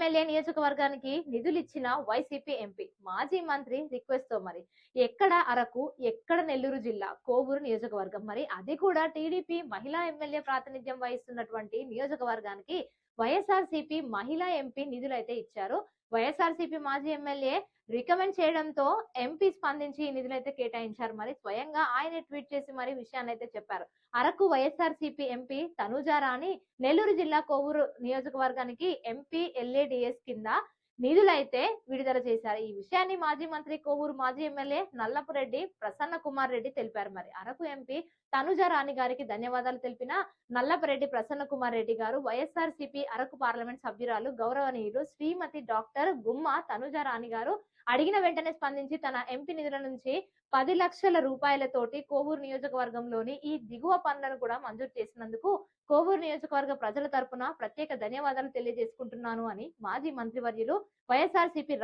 MLA నియోజకవర్గానికి నిధులిచ్చిన YCP MP మాజీ మంత్రి రిక్వెస్ట్ తో మరి ఎక్కడ అరకు, ఎక్కడ నెల్లూరు జిల్లా కోవూరు నియోజకవర్గం, మరి అది కూడా టీడీపీ మహిళా ఎమ్మెల్యే ప్రాతినిధ్యం వహిస్తున్నటువంటి నియోజకవర్గానికి వైఎస్ఆర్సీపీ మహిళా ఎంపీ నిధులైతే ఇచ్చారు. వైఎస్ఆర్సీపీ మాజీ ఎమ్మెల్యే రికమెండ్ చేయడంతో ఎంపీ స్పందించి ఈ నిధులైతే కేటాయించారు. మరి స్వయంగా ఆయన ట్వీట్ చేసి మరి విషయాన్ని అయితే చెప్పారు. అరకు వైఎస్ఆర్సీపీ ఎంపీ తనూజారాణి నెల్లూరు జిల్లా కోవూరు నియోజకవర్గానికి ఎంపీ ఎల్ఏడిఎస్ కింద నిధులైతే విడుదల చేశారు. ఈ విషయాన్ని మాజీ మంత్రి కోవూరు మాజీ ఎమ్మెల్యే నల్లపురెడ్డి ప్రసన్న కుమార్ రెడ్డి తెలిపారు. మరి అరకు ఎంపీ తనుజారాణి గారికి ధన్యవాదాలు తెలిపిన నల్లపురెడ్డి ప్రసన్న కుమార్ రెడ్డి గారు వైఎస్ఆర్సీపీ అరకు పార్లమెంట్ సభ్యురాలు గౌరవనీయులు శ్రీమతి డాక్టర్ గుమ్మ తనుజారాణి గారు అడిగిన వెంటనే స్పందించి తన ఎంపీ నిధుల నుంచి 10 లక్షల రూపాయలతోటి కోవూరు నియోజకవర్గంలోని ఈ దిగువ పనులను కూడా మంజూరు చేసినందుకు కోవూరు నియోజకవర్గ ప్రజల తరపున ప్రత్యేక ధన్యవాదాలు తెలియజేసుకుంటున్నాను అని మాజీ మంత్రివర్యులు వైఎస్ఆర్సీపీ